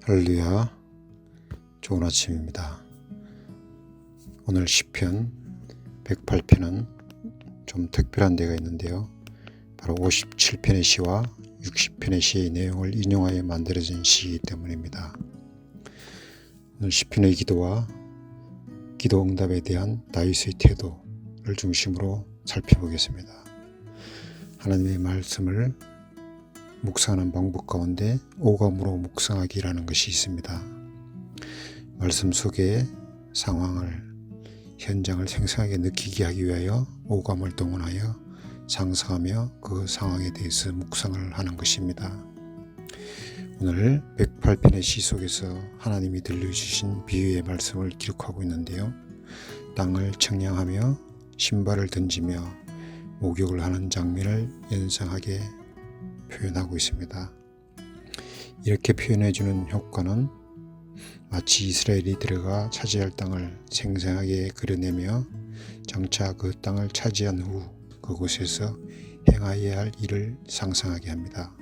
할렐루야, 좋은 아침입니다. 오늘 시편 108편은 좀 특별한 데가 있는데요. 바로 57편의 시와 60편의 시의 내용을 인용하여 만들어진 시이기 때문입니다. 오늘 시편의 기도와 기도 응답에 대한 다윗의 태도를 중심으로 살펴보겠습니다. 하나님의 말씀을 묵상하는 방법 가운데 오감으로 묵상하기라는 것이 있습니다. 말씀 속의 상황을, 현장을 생생하게 느끼게 하기 위하여 오감을 동원하여 상상하며 그 상황에 대해서 묵상을 하는 것입니다. 오늘 108편의 시 속에서 하나님이 들려주신 비유의 말씀을 기록하고 있는데요. 땅을 청량하며 신발을 던지며 목욕을 하는 장면을 연상하게 표현하고 있습니다. 이렇게 표현해주는 효과는 마치 이스라엘이 들어가 차지할 땅을 생생하게 그려내며 장차 그 땅을 차지한 후 그곳에서 행하여야 할 일을 상상하게 합니다.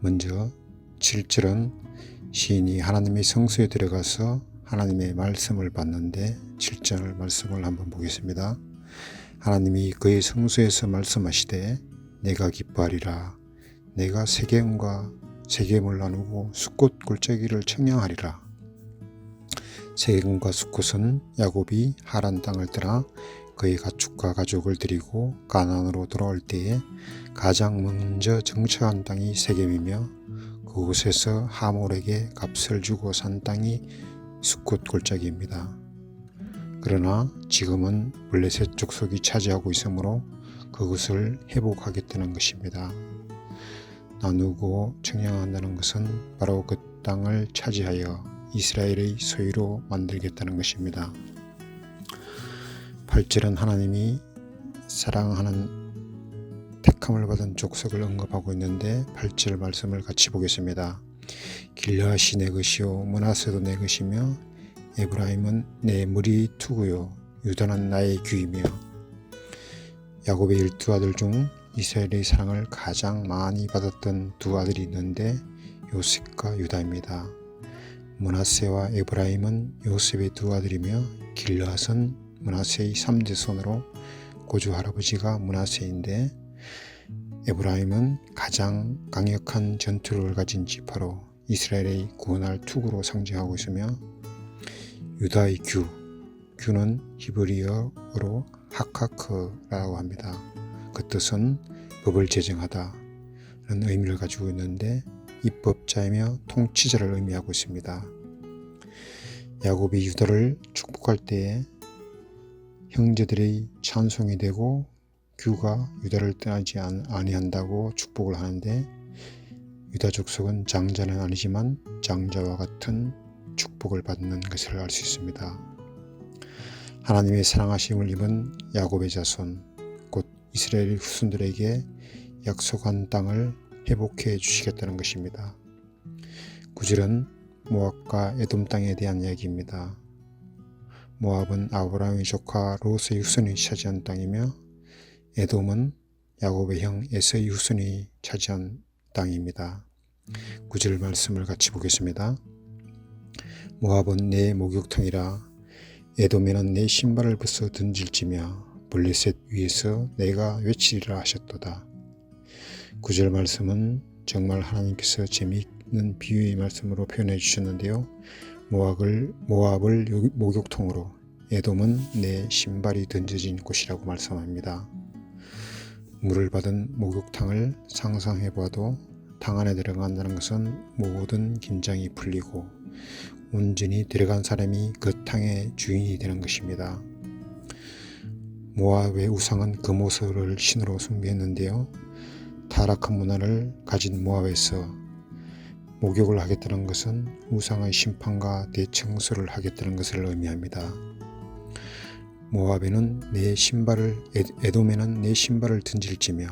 먼저 7절은 시인이 하나님의 성소에 들어가서 하나님의 말씀을 받는데 7절 말씀을 한번 보겠습니다. 하나님이 그의 성소에서 말씀하시되 내가 기뻐하리라. 내가 세겜과 세겜을 나누고 숫곳 골짜기를 청량하리라. 세겜과 숫곳은 야곱이 하란 땅을 떠나 그의 가축과 가족을 데리고 가나안으로 돌아올 때에 가장 먼저 정착한 땅이 세겜이며 그곳에서 하몰에게 값을 주고 산 땅이 숫곳 골짜기입니다. 그러나 지금은 블레셋 족속이 차지하고 있으므로 그것을 회복하겠다는 것입니다. 나누고 청량한다는 것은 바로 그 땅을 차지하여 이스라엘의 소유로 만들겠다는 것입니다. 8절은 하나님이 사랑하는 택함을 받은 족속을 언급하고 있는데 8절 말씀을 같이 보겠습니다. 길르앗이 내 것이요 므낫세도 내 것이며 에브라임은 내 머리 투구요 유다는 나의 귀이며. 야곱의 12아들 중 이스라엘의 사랑을 가장 많이 받았던 두 아들이 있는데 요셉과 유다입니다. 므낫세와 에브라임은 요셉의 두 아들이며 길르앗은 므낫세의 3대 손으로 고조 할아버지가 므낫세인데 에브라임은 가장 강력한 전투를 가진 지파로 이스라엘의 구원할 투구로 상징하고 있으며 유다의 규는 히브리어로 하카크라고 합니다. 그 뜻은 법을 제정하다는 의미를 가지고 있는데 입법자이며 통치자를 의미하고 있습니다. 야곱이 유다를 축복할 때에 형제들의 찬송이 되고 규가 유다를 떠나지 아니한다고 축복을 하는데 유다 족속은 장자는 아니지만 장자와 같은 축복을 받는 것을 알 수 있습니다. 하나님의 사랑하심을 입은 야곱의 자손, 곧 이스라엘 후손들에게 약속한 땅을 회복해 주시겠다는 것입니다. 9절은 모압과 에돔 땅에 대한 이야기입니다. 모압은 아브라함의 조카 롯의 후손이 차지한 땅이며 에돔은 야곱의 형 에서의 후손이 차지한 땅입니다. 9절 말씀을 같이 보겠습니다. 모압은 내 목욕탕이라 에돔에는 내 신발을 벗어 던질지며 블레셋 위에서 내가 외치리라 하셨도다. 9절 말씀은 정말 하나님께서 재미있는 비유의 말씀으로 표현해 주셨는데요. 모압을 목욕통으로, 에돔은 내 신발이 던져진 곳이라고 말씀합니다. 물을 받은 목욕탕을 상상해 봐도 탕 안에 들어간다는 것은 모든 긴장이 풀리고 온전히 들어간 사람이 그 탕의 주인이 되는 것입니다. 모압의 우상은 금오슬을 신으로 숭배했는데요. 타락한 문화를 가진 모압에서 목욕을 하겠다는 것은 우상의 심판과 대청소를 하겠다는 것을 의미합니다. 모압에는 에돔에는 내 신발을 던질지며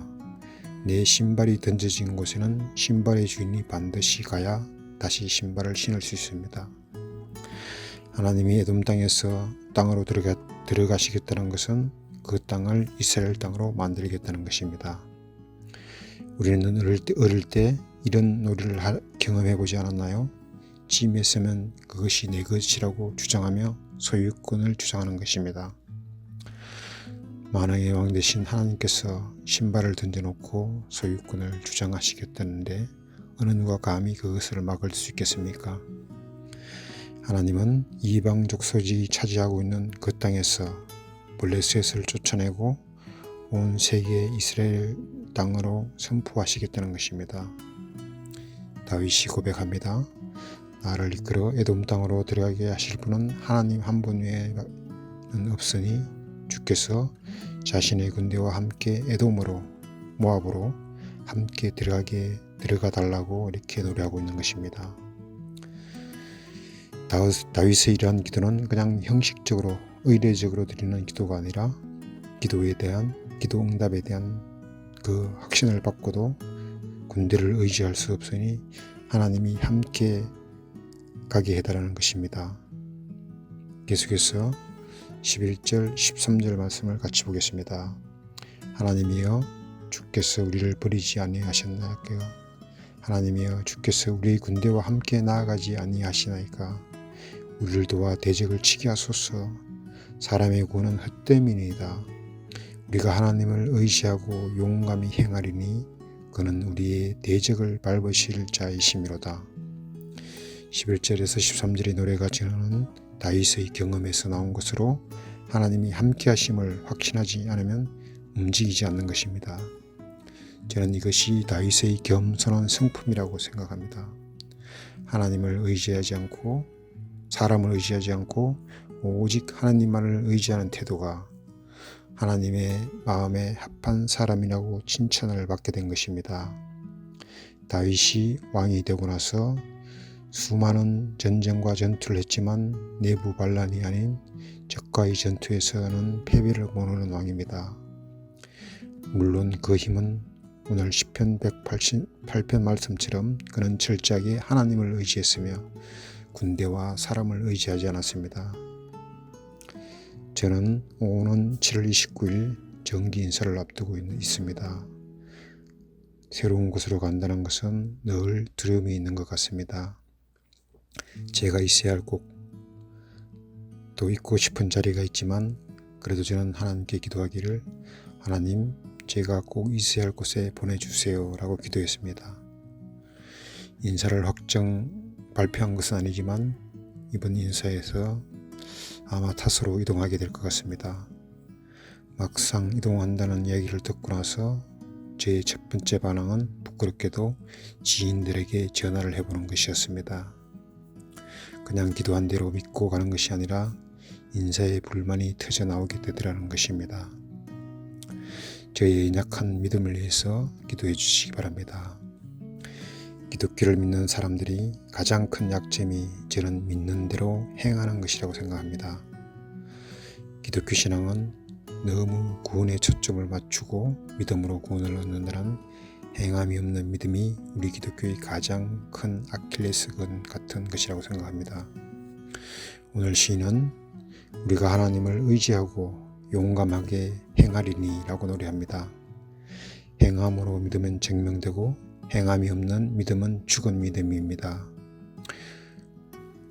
내 신발이 던져진 곳에는 신발의 주인이 반드시 가야 다시 신발을 신을 수 있습니다. 하나님이 에돔 땅으로 들어가시겠다는 것은 그 땅을 이스라엘 땅으로 만들겠다는 것입니다. 우리는 어릴 때 이런 놀이를 경험해 보지 않았나요? 이쯤에서면 그것이 내 것이라고 주장하며 소유권을 주장하는 것입니다. 만왕의 왕 되신 하나님께서 신발을 던져놓고 소유권을 주장하시겠다는데 어느 누가 감히 그것을 막을 수 있겠습니까? 하나님은 이방족 소지이 차지하고 있는 그 땅에서 블레셋을 쫓아내고 온 세계 이스라엘 땅으로 선포하시겠다는 것입니다. 다윗이 고백합니다. 나를 이끌어 에돔 땅으로 들어가게 하실 분은 하나님 한 분 외에는 없으니 주께서 자신의 군대와 함께 에돔으로 모압으로 함께 들어가 달라고 이렇게 노래하고 있는 것입니다. 다윗의 이러한 기도는 그냥 형식적으로 의례적으로 드리는 기도가 아니라 기도 응답에 대한 그 확신을 받고도 군대를 의지할 수 없으니 하나님이 함께 가게 해달라는 것입니다. 계속해서 11절 13절 말씀을 같이 보겠습니다. 하나님이여 주께서 우리를 버리지 아니하셨나이까? 하나님이여 주께서 우리의 군대와 함께 나아가지 아니하시나이까? 우리를 도와 대적을 치게 하소서. 사람의 구원은 헛됨이니이다. 우리가 하나님을 의지하고 용감히 행하리니 그는 우리의 대적을 밟으실 자이심이로다. 11절에서 13절의 노래가 전하는 다윗의 경험에서 나온 것으로 하나님이 함께 하심을 확신하지 않으면 움직이지 않는 것입니다. 저는 이것이 다윗의 겸손한 성품이라고 생각합니다. 하나님을 의지하지 않고 사람을 의지하지 않고 오직 하나님만을 의지하는 태도가 하나님의 마음에 합한 사람이라고 칭찬을 받게 된 것입니다. 다윗이 왕이 되고 나서 수많은 전쟁과 전투를 했지만 내부 반란이 아닌 적과의 전투에서는 패배를 모르는 왕입니다. 물론 그 힘은 오늘 시편 188편 말씀처럼 그는 철저하게 하나님을 의지했으며 군대와 사람을 의지하지 않았습니다. 저는 오는 7월 29일 정기 인사를 앞두고 있습니다. 새로운 곳으로 간다는 것은 늘 두려움이 있는 것 같습니다. 제가 있어야 할 곳, 또 있고 싶은 자리가 있지만 그래도 저는 하나님께 기도하기를 하나님 제가 꼭 있어야 할 곳에 보내주세요 라고 기도했습니다. 인사를 발표한 것은 아니지만 이번 인사에서 아마 탓으로 이동하게 될 것 같습니다. 막상 이동한다는 이야기를 듣고 나서 제 첫 번째 반응은 부끄럽게도 지인들에게 전화를 해보는 것이었습니다. 그냥 기도한 대로 믿고 가는 것이 아니라 인사에 불만이 터져 나오게 되더라는 것입니다. 저희의 약한 믿음을 위해서 기도해 주시기 바랍니다. 기독교를 믿는 사람들이 가장 큰 약점이 저는 믿는 대로 행하는 것이라고 생각합니다. 기독교 신앙은 너무 구원에 초점을 맞추고 믿음으로 구원을 얻는다는 행함이 없는 믿음이 우리 기독교의 가장 큰 아킬레스건 같은 것이라고 생각합니다. 오늘 시인은 우리가 하나님을 의지하고 용감하게 행하리니 라고 노래합니다. 행함으로 믿음은 증명되고 행함이 없는 믿음은 죽은 믿음입니다.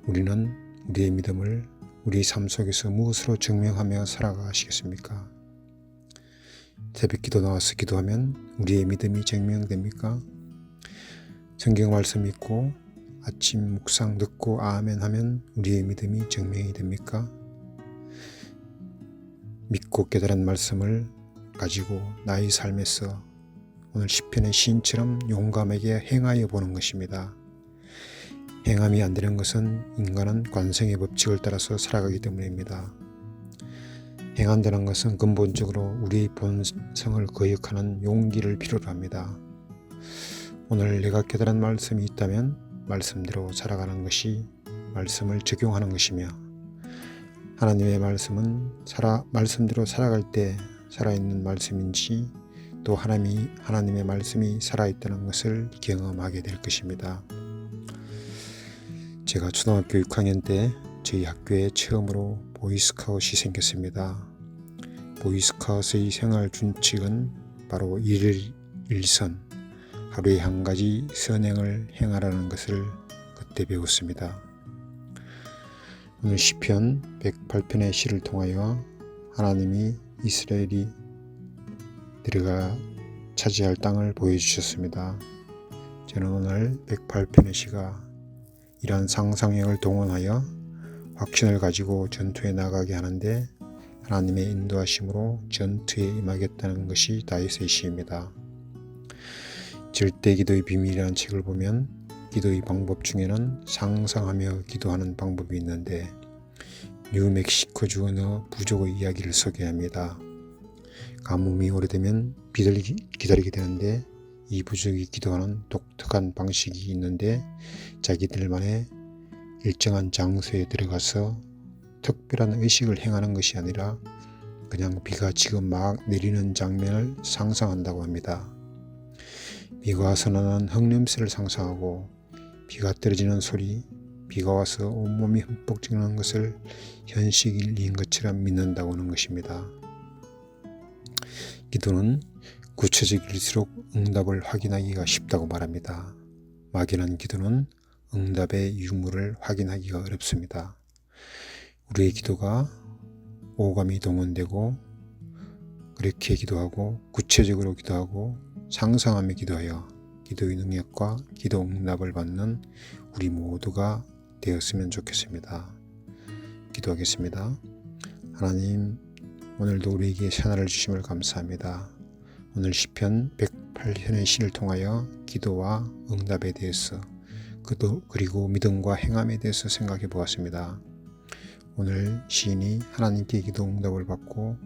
우리는 우리의 믿음을 우리 삶 속에서 무엇으로 증명하며 살아가시겠습니까? 새벽기도 나와서 기도하면 우리의 믿음이 증명됩니까? 성경 말씀 읽고 아침 묵상 듣고 아멘 하면 우리의 믿음이 증명이 됩니까? 믿고 깨달은 말씀을 가지고 나의 삶에서 오늘 시편의 시인처럼 용감하게 행하여 보는 것입니다. 행함이 안 되는 것은 인간은 관성의 법칙을 따라서 살아가기 때문입니다. 행한다는 것은 근본적으로 우리의 본성을 거역하는 용기를 필요로 합니다. 오늘 내가 깨달은 말씀이 있다면 말씀대로 살아가는 것이 말씀을 적용하는 것이며 하나님의 말씀은 말씀대로 살아갈 때 살아있는 말씀인지 또 하나님의 말씀이 살아있다는 것을 경험하게 될 것입니다. 제가 초등학교 6학년 때 저희 학교에 처음으로 보이스카웃이 생겼습니다. 보이스카웃의 생활 준칙은 바로 일일 일선, 하루에 한 가지 선행을 행하라는 것을 때 배웠습니다. 오늘 시편 108편의 시를 통하여 하나님이 이스라엘이 들어가 차지할 땅을 보여주셨습니다. 저는 오늘 108편의 시가 이러한 상상력을 동원하여 확신을 가지고 전투에 나가게 하는데 하나님의 인도하심으로 전투에 임하겠다는 것이 다윗의 시입니다. 절대 기도의 비밀이라는 책을 보면 기도의 방법 중에는 상상하며 기도하는 방법이 있는데 뉴멕시코주 어느 부족의 이야기를 소개합니다. 가뭄이 오래되면 비를 기다리게 되는데 이 부족이 기도하는 독특한 방식이 있는데 자기들만의 일정한 장소에 들어가서 특별한 의식을 행하는 것이 아니라 그냥 비가 지금 막 내리는 장면을 상상한다고 합니다. 비가 와서 나는 흙냄새를 상상하고 비가 떨어지는 소리, 비가 와서 온몸이 흠뻑 찌는 것을 현실인 것처럼 믿는다고 하는 것입니다. 기도는 구체적일수록 응답을 확인하기가 쉽다고 말합니다. 막연한 기도는 응답의 유무를 확인하기가 어렵습니다. 우리의 기도가 오감이 동원되고 그렇게 기도하고 구체적으로 기도하고 상상하며 기도하여 기도의 능력과 기도 응답을 받는 우리 모두가 되었으면 좋겠습니다. 기도하겠습니다. 하나님, 오늘도 우리에게 새날을 주심을 감사합니다. 오늘 시편 108편의 시를 통하여 기도와 응답에 대해서 그리고 믿음과 행함에 대해서 생각해 보았습니다. 오늘 시인이 하나님께 기도 응답을 받고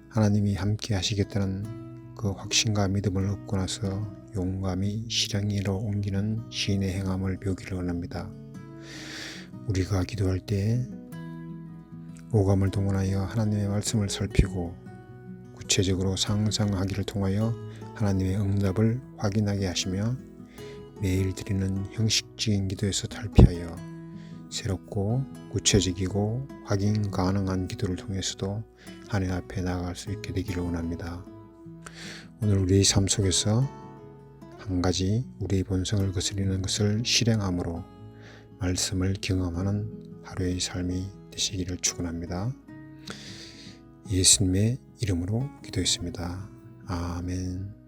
하나님이 함께 하시겠다는 그 확신과 믿음을 얻고 나서 용감히 실행으로 옮기는 시인의 행함을 배우기를 원합니다. 우리가 기도할 때 오감을 동원하여 하나님의 말씀을 살피고 구체적으로 상상하기를 통하여 하나님의 응답을 확인하게 하시며 매일 드리는 형식적인 기도에서 탈피하여 새롭고 구체적이고 확인 가능한 기도를 통해서도 하나님 앞에 나아갈 수 있게 되기를 원합니다. 오늘 우리의 삶 속에서 한 가지 우리의 본성을 거스리는 것을 실행함으로 말씀을 경험하는 하루의 삶이 되시기를 축원합니다. 예수님의 이름으로 기도했습니다. 아멘.